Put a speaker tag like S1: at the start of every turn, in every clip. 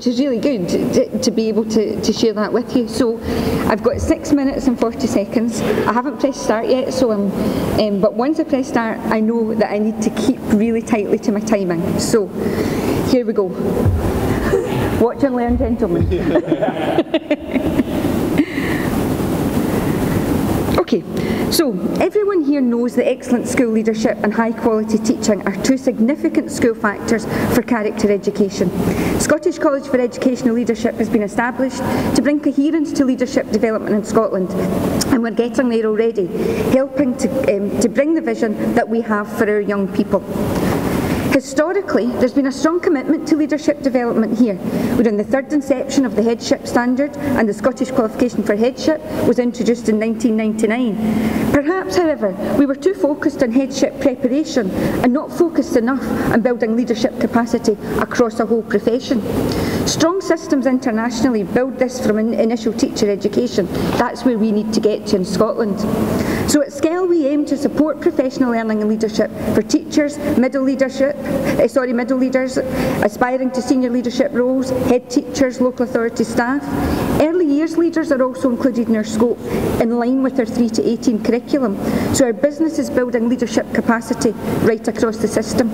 S1: which is really good to be able to share that with you. So I've got 6 minutes and 40 seconds. I haven't pressed start yet, so but once I press start, I know that I need to keep really tightly to my timing. So here we go. Watch and learn, gentlemen. Okay, so everyone here knows that excellent school leadership and high quality teaching are two significant school factors for character education. Scottish College for Educational Leadership has been established to bring coherence to leadership development in Scotland, and we're getting there already, helping to bring the vision that we have for our young people. Historically, there's been a strong commitment to leadership development here. We're in the third inception of the Headship Standard, and the Scottish Qualification for Headship was introduced in 1999. Perhaps, however, we were too focused on headship preparation and not focused enough on building leadership capacity across a whole profession. Strong systems internationally build this from initial teacher education. That's where we need to get to in Scotland. So at SCEL we aim to support professional learning and leadership for teachers, middle leaders, aspiring to senior leadership roles, head teachers, local authority staff. Early years leaders are also included in our scope in line with our 3 to 18 curriculum. So our business is building leadership capacity right across the system.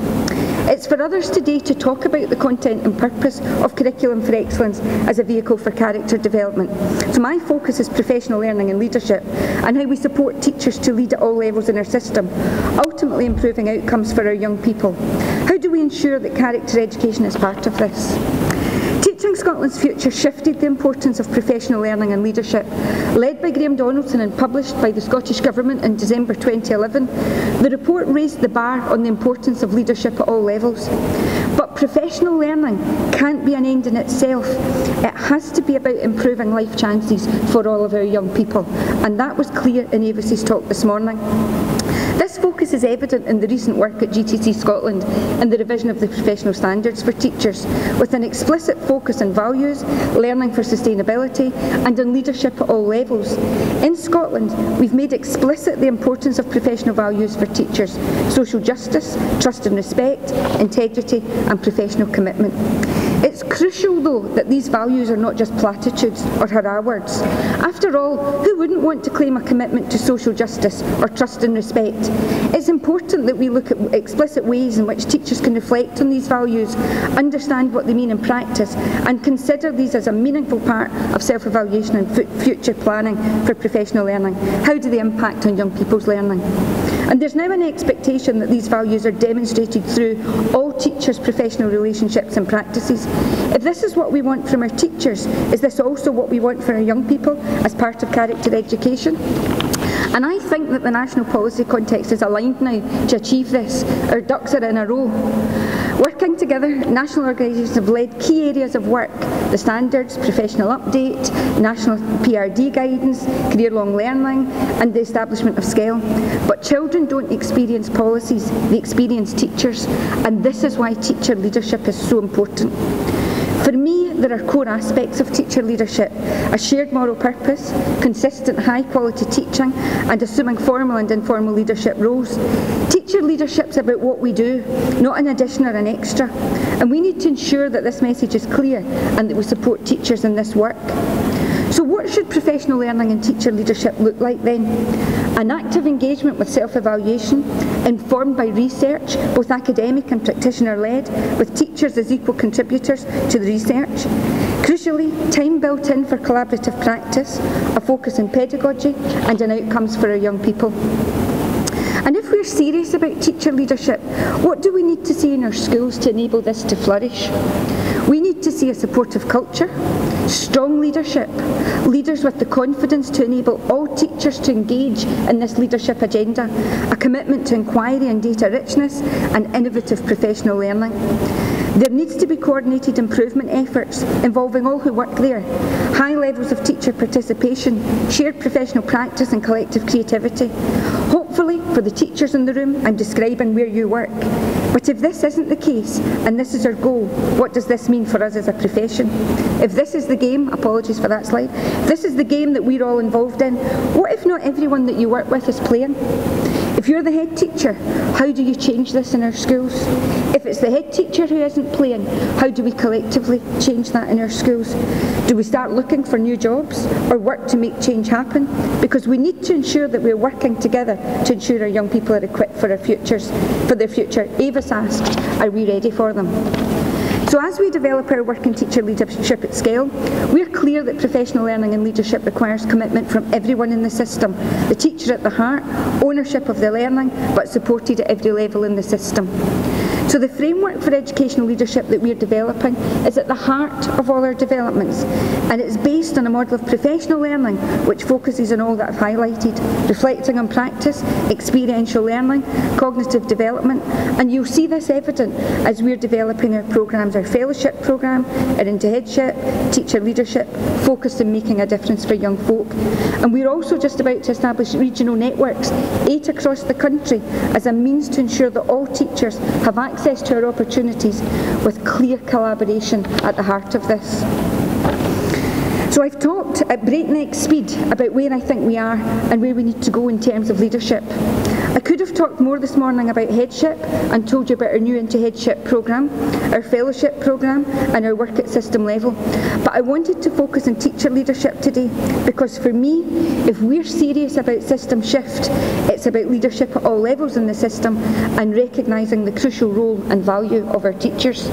S1: It's for others today to talk about the content and purpose of Curriculum for Excellence as a vehicle for character development. So my focus is professional learning and leadership, and how we support teachers to lead at all levels in our system, ultimately improving outcomes for our young people. How do we ensure that character education is part of this? Teaching Scotland's Future shifted the importance of professional learning and leadership. Led by Graham Donaldson and published by the Scottish Government in December 2011, the report raised the bar on the importance of leadership at all levels. But professional learning can't be an end in itself. It has to be about improving life chances for all of our young people, and that was clear in Avis's talk this morning. This focus is evident in the recent work at GTC Scotland and the revision of the professional standards for teachers, with an explicit focus on values, learning for sustainability, and on leadership at all levels. In Scotland, we've made explicit the importance of professional values for teachers: social justice, trust and respect, integrity, and professional commitment. It's crucial, though, that these values are not just platitudes or hurrah words. After all, who wouldn't want to claim a commitment to social justice or trust and respect? It's important that we look at explicit ways in which teachers can reflect on these values, understand what they mean in practice, and consider these as a meaningful part of self-evaluation and future planning for professional learning. How do they impact on young people's learning? And there's now an expectation that these values are demonstrated through all teachers' professional relationships and practices. If this is what we want from our teachers, is this also what we want for our young people as part of character education? And I think that the national policy context is aligned now to achieve this. Our ducks are in a row. Working together, national organisations have led key areas of work: the standards, professional update, national PRD guidance, career-long learning, and the establishment of SCEL. But children don't experience policies, they experience teachers, and this is why teacher leadership is so important. For me, there are core aspects of teacher leadership: a shared moral purpose, consistent high-quality teaching, and assuming formal and informal leadership roles. Teacher leadership is about what we do, not an addition or an extra, and we need to ensure that this message is clear and that we support teachers in this work. So what should professional learning and teacher leadership look like then? An active engagement with self-evaluation, informed by research, both academic and practitioner-led, with teachers as equal contributors to the research. Crucially, time built in for collaborative practice, a focus on pedagogy and on outcomes for our young people. And if we're serious about teacher leadership, what do we need to see in our schools to enable this to flourish? We need to see a supportive culture, strong leadership, leaders with the confidence to enable all teachers to engage in this leadership agenda, a commitment to inquiry and data richness, and innovative professional learning. There needs to be coordinated improvement efforts involving all who work there, high levels of teacher participation, shared professional practice and collective creativity. Hopefully, for the teachers in the room, I'm describing where you work. But if this isn't the case, and this is our goal, what does this mean for us as a profession? If this is the game, apologies for that slide, if this is the game that we're all involved in, what if not everyone that you work with is playing? If you're the head teacher, how do you change this in our schools? If it's the head teacher who isn't playing, how do we collectively change that in our schools? Do we start looking for new jobs or work to make change happen? Because we need to ensure that we're working together to ensure our young people are equipped for their future. Ava's asked, are we ready for them? So as we develop our working teacher leadership at scale, we're clear that professional learning and leadership requires commitment from everyone in the system, the teacher at the heart, ownership of the learning, but supported at every level in the system. So the framework for educational leadership that we're developing is at the heart of all our developments, and it's based on a model of professional learning which focuses on all that I've highlighted, reflecting on practice, experiential learning, cognitive development, and you'll see this evident as we're developing our programmes, our fellowship programme, our Into Headship, teacher leadership, focused on making a difference for young folk. And we're also just about to establish regional networks, 8 across the country, as a means to ensure that all teachers have access to our opportunities, with clear collaboration at the heart of this. So I've talked at breakneck speed about where I think we are and where we need to go in terms of leadership. I could have talked more this morning about headship and told you about our new Into Headship programme, our fellowship programme and our work at system level, but I wanted to focus on teacher leadership today because for me, if we're serious about system shift, it's about leadership at all levels in the system and recognising the crucial role and value of our teachers.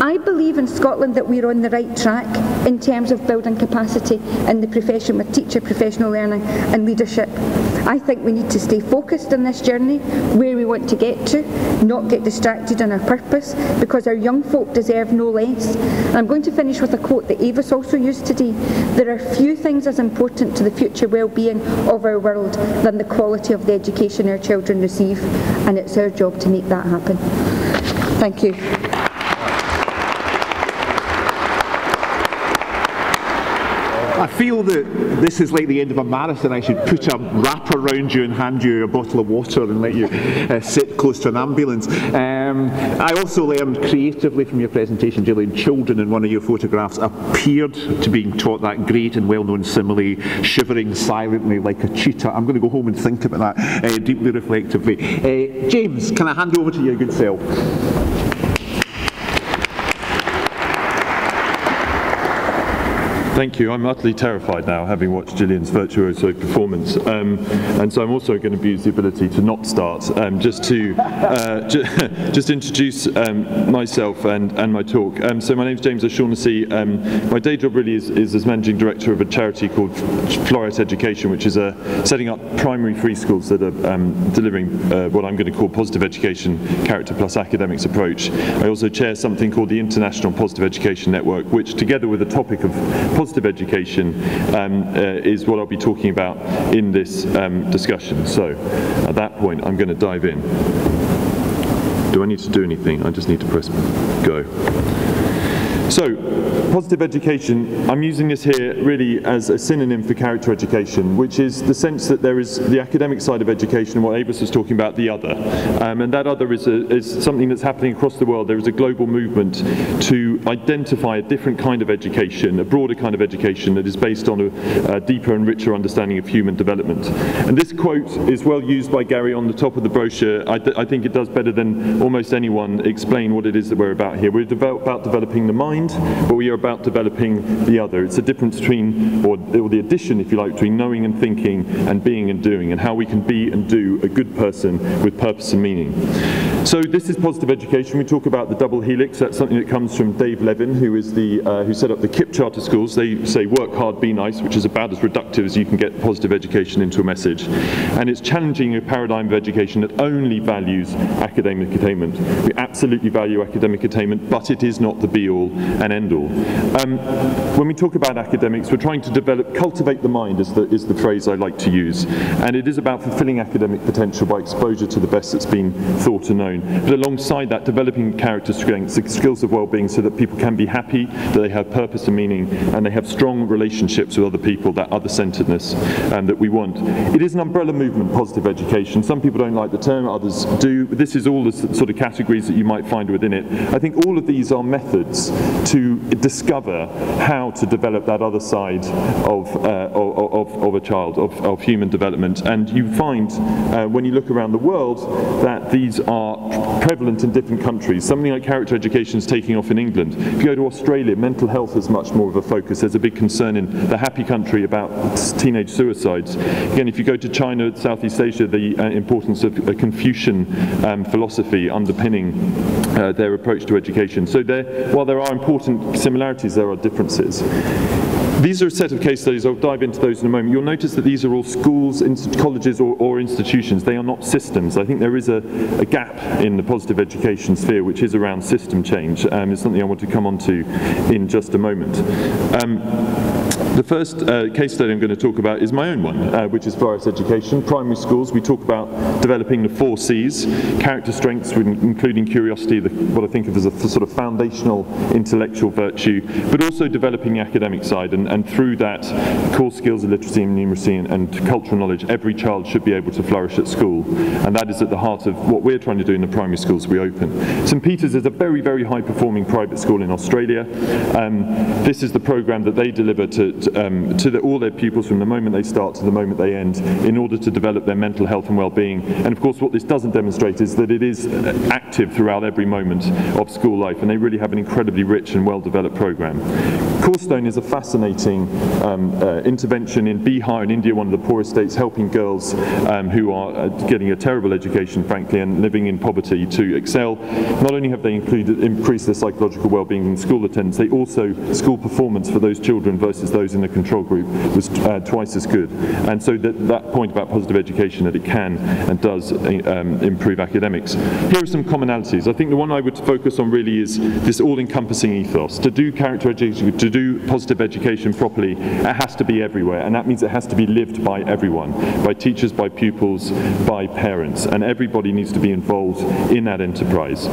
S1: I believe in Scotland that we're on the right track in terms of building capacity in the profession with teacher professional learning and leadership. I think we need to stay focused on this journey, where we want to get to, not get distracted on our purpose, because our young folk deserve no less. And I'm going to finish with a quote that Ava's also used today. There are few things as important to the future well-being of our world than the quality of the education our children receive, and it's our job to make that happen. Thank you.
S2: I feel that this is like the end of a marathon. I should put a wrap around you and hand you a bottle of water and let you sit close to an ambulance. I also learned creatively from your presentation, Gillian, children in one of your photographs appeared to being taught that great and well-known simile, shivering silently like a cheetah. I'm going to go home and think about that deeply reflectively. James, can I hand over to your good self?
S3: Thank you. I'm utterly terrified now, having watched Gillian's virtuoso performance, and so I'm also going to abuse the ability to not start, just to just introduce myself and my talk. So my name is James O'Shaughnessy. My day job really is as managing director of a charity called Floret Education, which is setting up primary free schools that are delivering what I'm going to call positive education, character plus academics approach. I also chair something called the International Positive Education Network, which, together with the topic of positive education, is what I'll be talking about in this discussion. So at that point I'm going to dive in. Do I need to do anything? I just need to press go. So, positive education, I'm using this here really as a synonym for character education, which is the sense that there is the academic side of education and what Avis was talking about, the other. And that other is something that's happening across the world. There is a global movement to identify a different kind of education, a broader kind of education that is based on a deeper and richer understanding of human development. And this quote is well used by Gary on the top of the brochure. I think it does better than almost anyone explain what it is that we're about here. We're about developing the mind, but we are about developing the other. It's a difference between, or the addition, if you like, between knowing and thinking and being and doing, and how we can be and do a good person with purpose and meaning. So this is positive education. We talk about the double helix. That's something that comes from Dave Levin, who is who set up the KIPP charter schools. They say work hard, be nice, which is about as reductive as you can get positive education into a message. And it's challenging a paradigm of education that only values academic attainment. We absolutely value academic attainment, but it is not the be-all and end-all. When we talk about academics, we're trying to cultivate the mind is the phrase I like to use. And it is about fulfilling academic potential by exposure to the best that's been thought and known. known, but alongside that, developing character strengths, skills of well-being, so that people can be happy, that they have purpose and meaning, and they have strong relationships with other people, that other-centeredness that we want. It is an umbrella movement, positive education. Some people don't like the term, others do. This is all the sort of categories that you might find within it. I think all of these are methods to discover how to develop that other side of a child, of human development. And you find, when you look around the world, that these are prevalent in different countries. Something like character education is taking off in England. If you go to Australia, mental health is much more of a focus. There's a big concern in the happy country about teenage suicides. Again, if you go to China, Southeast Asia, the importance of a Confucian philosophy underpinning their approach to education. So while there are important similarities, there are differences. These are a set of case studies. I'll dive into those in a moment. You'll notice that these are all schools, colleges or institutions. They are not systems. I think there is a gap in the positive education sphere which is around system change. It's something I want to come on to in just a moment. The first case study I'm going to talk about is my own one, which is Forest Education. Primary schools, we talk about developing the 4 C's, character strengths, including curiosity, what I think of as a sort of foundational intellectual virtue, but also developing the academic side, and through that, core skills of literacy and numeracy and cultural knowledge, every child should be able to flourish at school. And that is at the heart of what we're trying to do in the primary schools we open. St Peter's is a very, very high-performing private school in Australia. This is the program that they deliver to all their pupils from the moment they start to the moment they end, in order to develop their mental health and well-being. And of course what this doesn't demonstrate is that it is active throughout every moment of school life, and they really have an incredibly rich and well-developed program. Cornerstone is a fascinating intervention in Bihar in India, one of the poorest states, helping girls who are getting a terrible education, frankly, and living in poverty to excel. Not only have they increased their psychological well-being and school attendance, they also, school performance for those children versus those in the control group was twice as good. And so that point about positive education, that it can and does improve academics. Here are some commonalities. I think the one I would focus on really is this all-encompassing ethos. To do character education, to do positive education properly, it has to be everywhere, and that means it has to be lived by everyone, by teachers, by pupils, by parents, and everybody needs to be involved in that enterprise.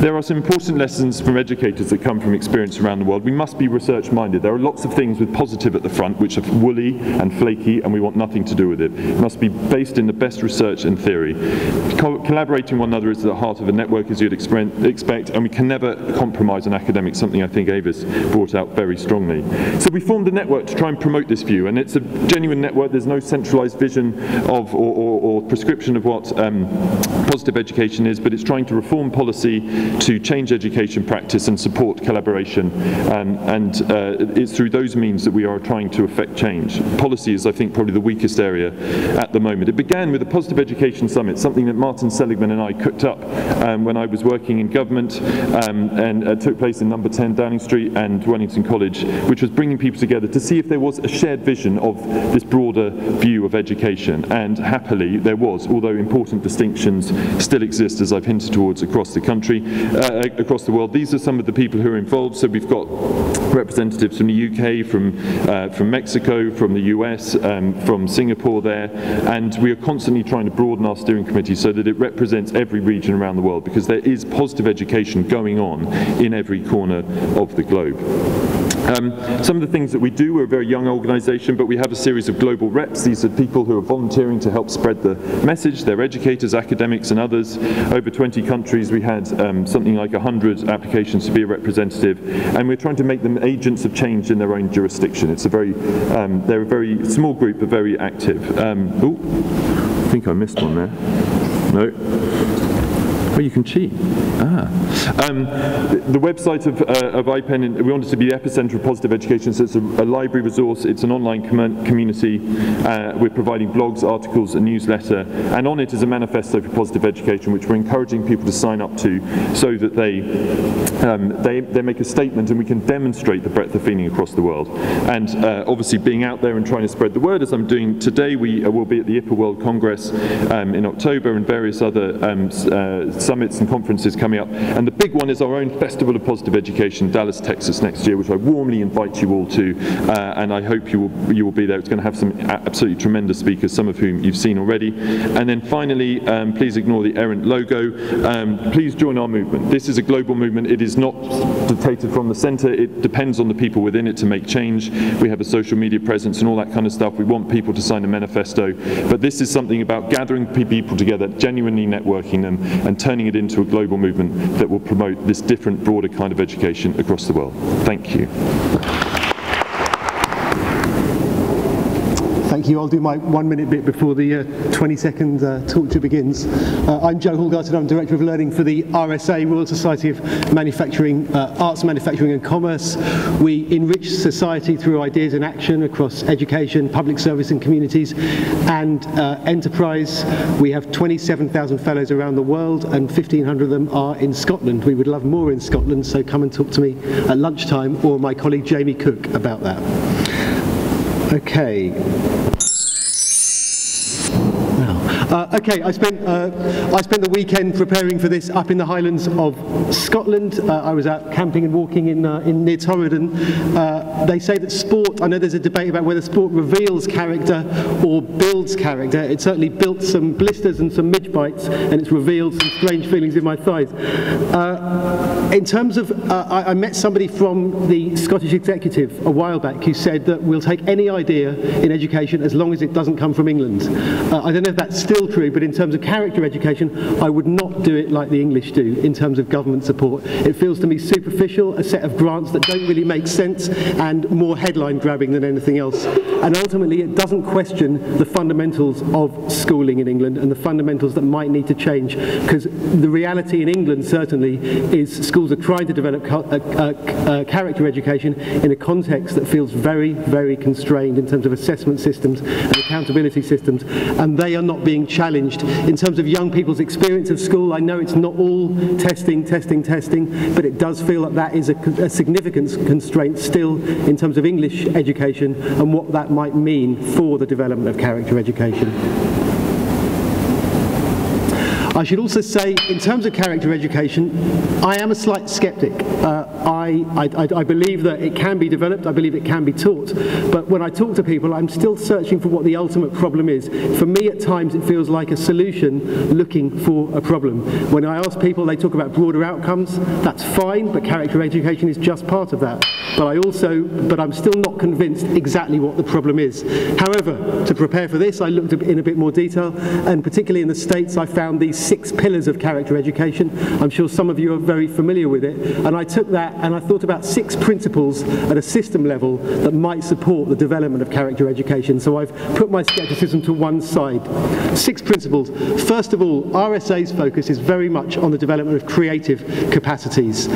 S3: There are some important lessons from educators that come from experience around the world. We must be research-minded. There are lots of things with positive at the front which are woolly and flaky, and we want nothing to do with it. It must be based in the best research and theory. Collaborating one another is at the heart of a network, as you'd expect, and we can never compromise on academics, something I think Avis brought out very strongly. So we formed a network to try and promote this view, and it's a genuine network. There's no centralized vision of or prescription of what positive education is, but it's trying to reform policy, to change education practice and support collaboration, and it's through those means that we are trying to affect change. Policy is, I think, probably the weakest area at the moment. It began with the Positive Education Summit, something that Martin Seligman and I cooked up when I was working in government, and took place in number 10 Downing Street and Wellington College, which was bringing people together to see if there was a shared vision of this broader view of education. And happily there was, although important distinctions still exist, as I've hinted towards, across the country, across the world. These are some of the people who are involved. So we've got representatives from the UK, from Mexico, from the US, from Singapore there, and we are constantly trying to broaden our steering committee so that it represents every region around the world, because there is positive education going on in every corner of the globe. Some of the things that we do, we're a very young organisation, but we have a series of global reps. These are people who are volunteering to help spread the message. They're educators, academics and others. Over 20 countries we had something like 100 applications to be a representative, and we're trying to make them agents of change in their own jurisdiction. It's a very, they're a very small group but very active. Oh, I think I missed one there. No. Oh, you can cheat. The website of IPEN, we wanted to be the epicenter of positive education, so it's a library resource, it's an online community. We're providing blogs, articles, a newsletter, and on it is a manifesto for positive education, which we're encouraging people to sign up to, so that they make a statement and we can demonstrate the breadth of feeling across the world. And obviously being out there and trying to spread the word, as I'm doing today, we will be at the IPA World Congress in October, and various other summits and conferences coming up. And the big one is our own Festival of Positive Education, Dallas, Texas next year, which I warmly invite you all to, and I hope you will be there. It's going to have some absolutely tremendous speakers, some of whom you've seen already. And then finally, please ignore the errant logo. Please join our movement. This is a global movement. It is not dictated from the centre. It depends on the people within it to make change. We have a social media presence and all that kind of stuff. We want people to sign a manifesto. But this is something about gathering people together, genuinely networking them, and turning it into a global movement that will promote this different, broader kind of education across the world. Thank you.
S4: Thank you. I'll do my 1 minute bit before the 20-second talk begins. I'm Joe Hallgarten. I'm Director of Learning for the RSA, Royal Society of Manufacturing, Arts, Manufacturing and Commerce. We enrich society through ideas and action across education, public service and communities, and enterprise. We have 27,000 fellows around the world, and 1,500 of them are in Scotland. We would love more in Scotland, so come and talk to me at lunchtime or my colleague Jamie Cook about that. Okay. Okay, I spent the weekend preparing for this up in the Highlands of Scotland. I was out camping and walking in near Torridon. They say that sport, I know there's a debate about whether sport reveals character or builds character. It certainly built some blisters and some midge bites, and it's revealed some strange feelings in my thighs. In terms of, I met somebody from the Scottish Executive a while back who said that we'll take any idea in education as long as it doesn't come from England. I don't know if that's still true, but in terms of character education, I would not do it like the English do in terms of government support. It feels to me superficial, a set of grants that don't really make sense, and more headline grabbing than anything else. And ultimately, it doesn't question the fundamentals of schooling in England and the fundamentals that might need to change, because the reality in England certainly is schools are trying to develop character education in a context that feels very, very constrained in terms of assessment systems and accountability systems, and they are not being challenged. In terms of young people's experience of school, I know it's not all testing, but it does feel that that is a significant constraint still in terms of English education and what that might mean for the development of character education. I should also say, in terms of character education, I am a slight skeptic. I believe that it can be developed, I believe it can be taught, but when I talk to people, I'm still searching for what the ultimate problem is. For me, at times, it feels like a solution looking for a problem. When I ask people, they talk about broader outcomes. That's fine, but character education is just part of that. But I'm still not convinced exactly what the problem is. However, to prepare for this, I looked in a bit more detail, and particularly in the States, I found these 6 pillars of character education. I'm sure some of you are very familiar with it, and I took that and I thought about 6 principles at a system level that might support the development of character education. So I've put my skepticism to one side. 6 principles. First of all, RSA's focus is very much on the development of creative capacities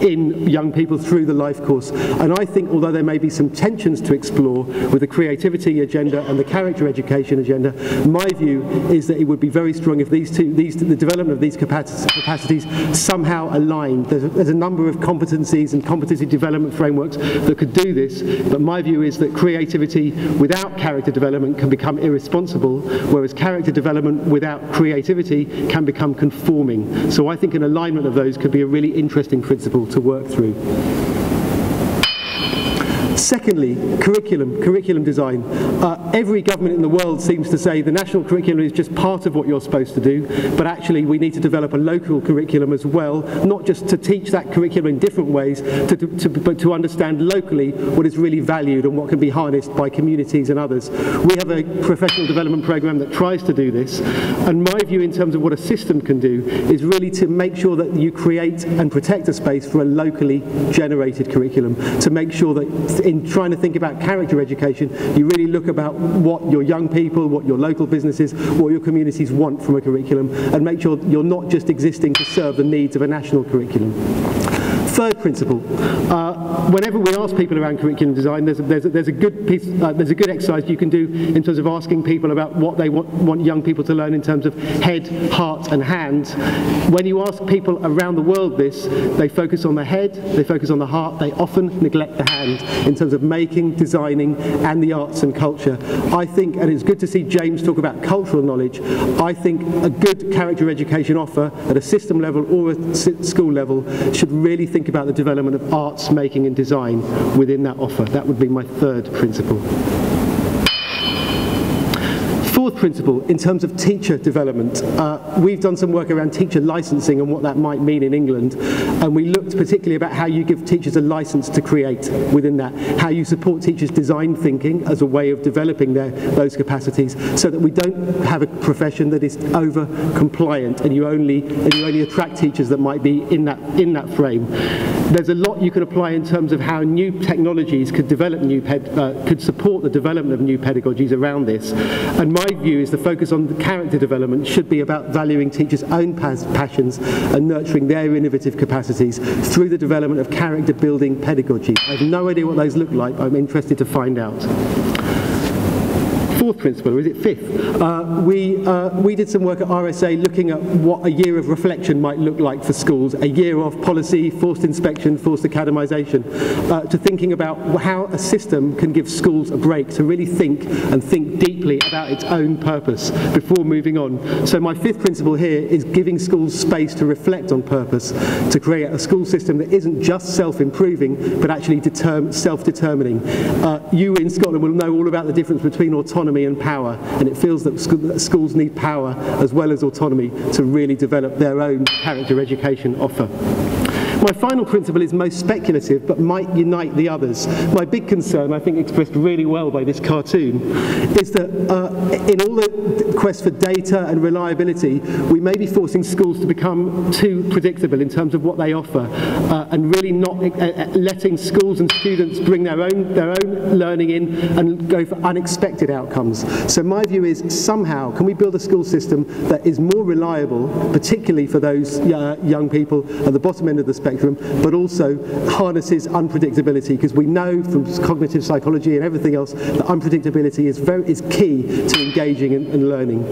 S4: in young people through the life course. And I think, although there may be some tensions to explore with the creativity agenda and the character education agenda, my view is that it would be very strong if the development of these capacities somehow aligned. There's a number of competencies and competency development frameworks that could do this, but my view is that creativity without character development can become irresponsible, whereas character development without creativity can become conforming. So I think an alignment of those could be a really interesting principle to work through. Secondly, curriculum design. Every government in the world seems to say the national curriculum is just part of what you're supposed to do, but actually we need to develop a local curriculum as well, not just to teach that curriculum in different ways, but to understand locally what is really valued and what can be harnessed by communities and others. We have a professional development program that tries to do this, and my view in terms of what a system can do is really to make sure that you create and protect a space for a locally generated curriculum, to make sure that in trying to think about character education, you really look about what your young people, what your local businesses, what your communities want from a curriculum, and make sure you're not just existing to serve the needs of a national curriculum. Third principle, whenever we ask people around curriculum design, there's a good exercise you can do in terms of asking people about what they want young people to learn in terms of head, heart and hand. When you ask people around the world this, they focus on the head, they focus on the heart, they often neglect the hand in terms of making, designing and the arts and culture. I think, and it's good to see James talk about cultural knowledge, I think a good character education offer at a system level or a school level should really think about the development of arts, making and design within that offer. That would be my third principle. Fourth principle, in terms of teacher development, we've done some work around teacher licensing and what that might mean in England, and we looked particularly about how you give teachers a license to create within that, how you support teachers' design thinking as a way of developing those capacities, so that we don't have a profession that is over compliant and you only attract teachers that might be in that frame. There's a lot you can apply in terms of how new technologies could develop could support the development of new pedagogies around this. And my view is the focus on the character development should be about valuing teachers' own passions and nurturing their innovative capacities through the development of character building pedagogy. I have no idea what those look like, but I'm interested to find out. Fourth principle, or is it fifth? We did some work at RSA looking at what a year of reflection might look like for schools, a year of policy, forced inspection, forced academisation, to thinking about how a system can give schools a break to really think deeply about its own purpose before moving on. So my fifth principle here is giving schools space to reflect on purpose, to create a school system that isn't just self-improving, but actually self-determining. You in Scotland will know all about the difference between autonomy and power, and it feels that schools need power as well as autonomy to really develop their own character education offer. My final principle is most speculative, but might unite the others. My big concern, I think expressed really well by this cartoon, is that in all the quest for data and reliability, we may be forcing schools to become too predictable in terms of what they offer, and really not letting schools and students bring their own learning in and go for unexpected outcomes. So my view is, somehow, can we build a school system that is more reliable, particularly for those young people at the bottom end of the spectrum, but also harnesses unpredictability, because we know from cognitive psychology and everything else that unpredictability is key to engaging and learning.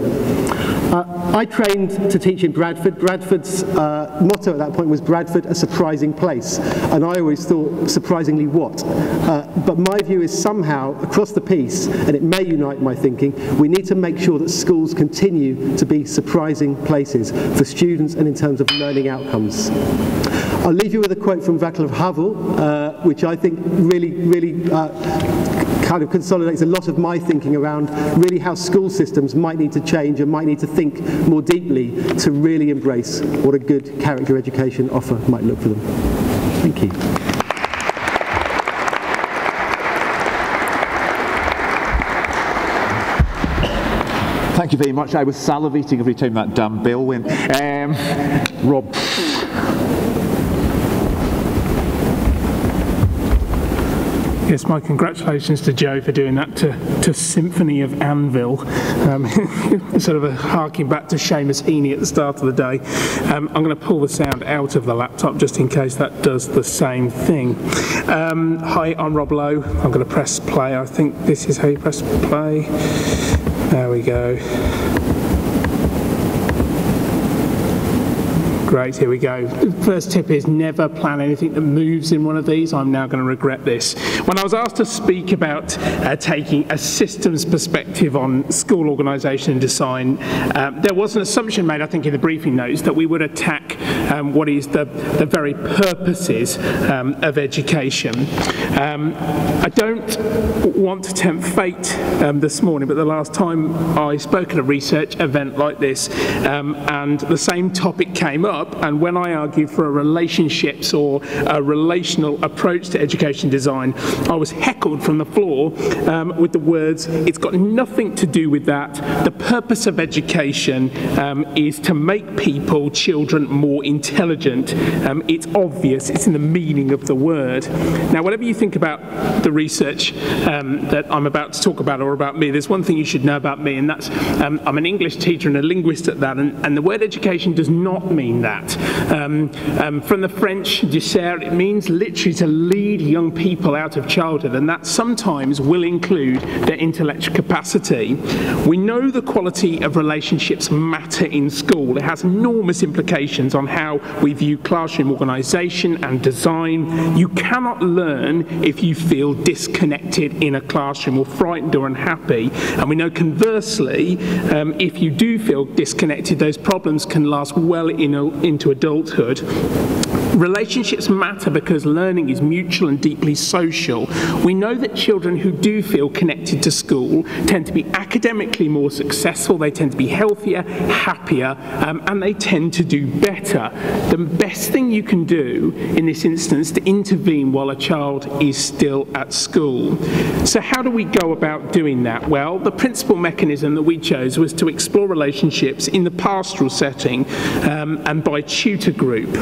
S4: I trained to teach in Bradford. Bradford's motto at that point was Bradford, a surprising place, and I always thought, surprisingly what? But my view is somehow across the piece, and it may unite my thinking, we need to make sure that schools continue to be surprising places for students and in terms of learning outcomes. I'll leave you with a quote from Václav Havel, which I think really kind of consolidates a lot of my thinking around really how school systems might need to change and might need to think more deeply to really embrace what a good character education offer might look for them. Thank you.
S2: Thank you very much. I was salivating every time that damn bell went. Rob.
S5: Yes, my congratulations to Joe for doing that to Symphony of Anvil. Sort of a harking back to Seamus Heaney at the start of the day. I'm going to pull the sound out of the laptop just in case that does the same thing. Hi, I'm Rob Lowe. I'm going to press play. I think this is how you press play. There we go. Great, here we go. First tip is never plan anything that moves in one of these. I'm now going to regret this. When I was asked to speak about taking a systems perspective on school organisation and design, there was an assumption made, I think, in the briefing notes that we would attack what is the very purposes of education. I don't want to tempt fate this morning, but the last time I spoke at a research event like this, and the same topic came up, and when I argued for a relationships or a relational approach to education design, I was heckled from the floor with the words, it's got nothing to do with that. The purpose of education is to make people, children, more intelligent. It's obvious, it's in the meaning of the word. Now, whatever you think about the research that I'm about to talk about or about me, there's one thing you should know about me, and that's I'm an English teacher and a linguist at that, and the word education does not mean that. that. From the French, discernre, it means literally to lead young people out of childhood, and that sometimes will include their intellectual capacity. We know the quality of relationships matter in school. It has enormous implications on how we view classroom organisation and design. You cannot learn if you feel disconnected in a classroom or frightened or unhappy. And we know conversely, if you do feel disconnected, those problems can last well into adulthood. Relationships matter because learning is mutual and deeply social. We know that children who do feel connected to school tend to be academically more successful, they tend to be healthier, happier, and they tend to do better. The best thing you can do in this instance to intervene while a child is still at school. So how do we go about doing that? Well, the principal mechanism that we chose was to explore relationships in the pastoral setting and by tutor group.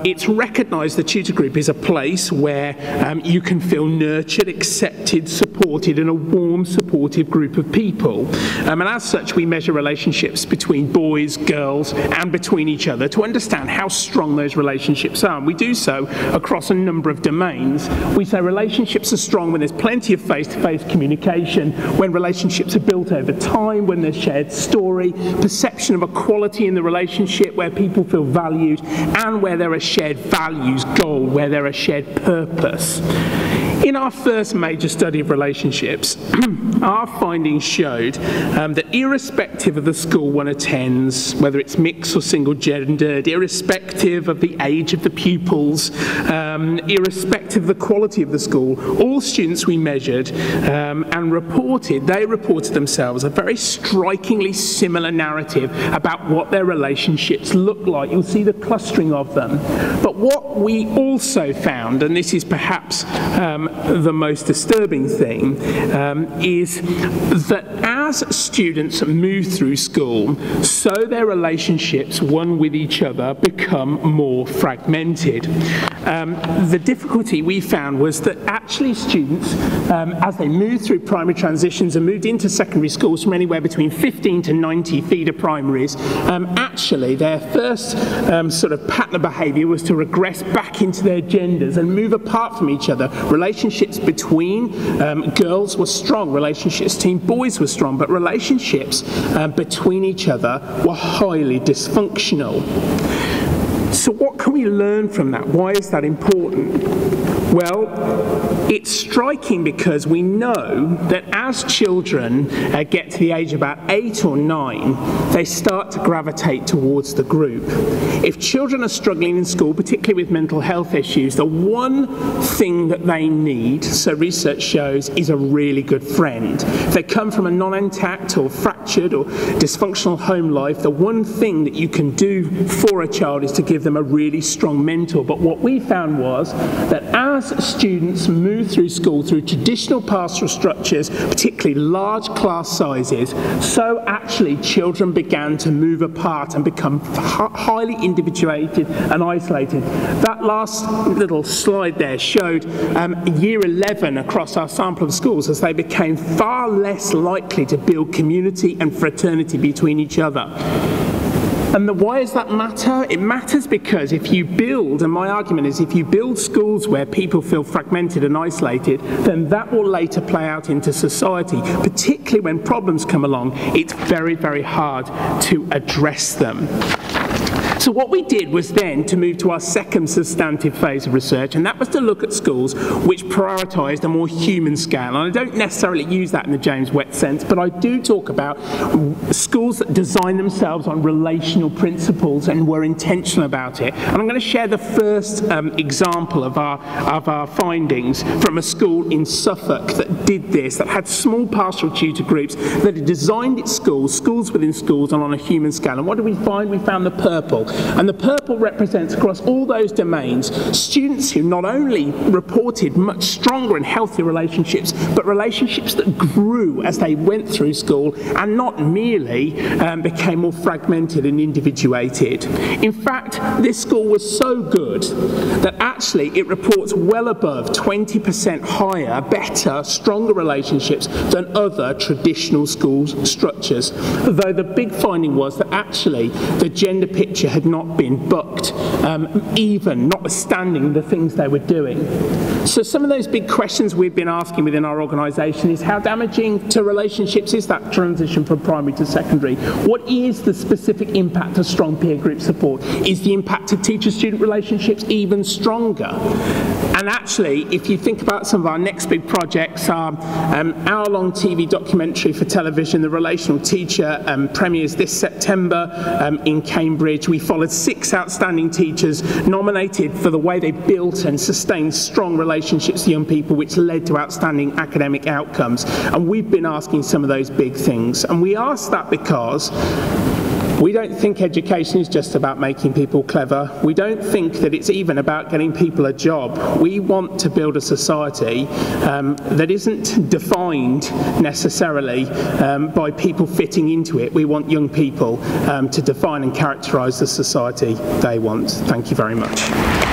S5: It's recognised the tutor group is a place where you can feel nurtured, accepted, supported in a warm, supportive group of people. And as such, we measure relationships between boys, girls, and between each other to understand how strong those relationships are. And we do so across a number of domains. We say relationships are strong when there's plenty of face-to-face communication, when relationships are built over time, when there's shared story, perception of equality in the relationship, where people feel valued, and where there are shared values, goal, where there are shared purpose. In our first major study of relationships, our findings showed that irrespective of the school one attends, whether it's mixed or single-gendered, irrespective of the age of the pupils, irrespective of the quality of the school, all students we measured and reported themselves a very strikingly similar narrative about what their relationships look like. You'll see the clustering of them. But what we also found, and this is perhaps the most disturbing thing, is that as students move through school, so their relationships, one with each other, become more fragmented. The difficulty we found was that actually students, as they moved through primary transitions and moved into secondary schools from anywhere between 15 to 90 feeder primaries, actually their first sort of pattern of behaviour was to regress back into their genders and move apart from each other. Relationships between girls were strong, relationships between boys were strong, but relationships between each other were highly dysfunctional. So what can we learn from that? Why is that important? Well, it's striking because we know that as children get to the age of about 8 or 9, they start to gravitate towards the group. If children are struggling in school, particularly with mental health issues, the one thing that they need, so research shows, is a really good friend. If they come from a non-intact or fractured or dysfunctional home life, the one thing that you can do for a child is to give them a really strong mentor. But what we found was that as students move through school through traditional pastoral structures, particularly large class sizes, so actually children began to move apart and become highly individuated and isolated. That last little slide there showed year 11 across our sample of schools as they became far less likely to build community and fraternity between each other. And why does that matter? It matters because if you build, and my argument is if you build schools where people feel fragmented and isolated, then that will later play out into society, particularly when problems come along. It's very, very hard to address them. So what we did was then to move to our second substantive phase of research, and that was to look at schools which prioritised a more human scale. And I don't necessarily use that in the James Wett sense, but I do talk about schools that design themselves on relational principles and were intentional about it. And I'm going to share the first example of our findings from a school in Suffolk that did this, that had small pastoral tutor groups, that had designed its schools within schools, and on a human scale. And what did we find? We found the purple. And the purple represents across all those domains students who not only reported much stronger and healthier relationships, but relationships that grew as they went through school and not merely became more fragmented and individuated. In fact, this school was so good that actually it reports well above 20% higher, better, stronger relationships than other traditional school structures. Though the big finding was that actually the gender picture had had not been booked, even notwithstanding the things they were doing. So some of those big questions we've been asking within our organisation is how damaging to relationships is that transition from primary to secondary? What is the specific impact of strong peer group support? Is the impact of teacher-student relationships even stronger? And actually, if you think about some of our next big projects, our hour-long TV documentary for television, The Relational Teacher, premieres this September in Cambridge. We followed 6 outstanding teachers nominated for the way they built and sustained strong relationships with young people, which led to outstanding academic outcomes. And we've been asking some of those big things. And we ask that because we don't think education is just about making people clever. We don't think that it's even about getting people a job. We want to build a society that isn't defined necessarily by people fitting into it. We want young people to define and characterise the society they want. Thank you very much.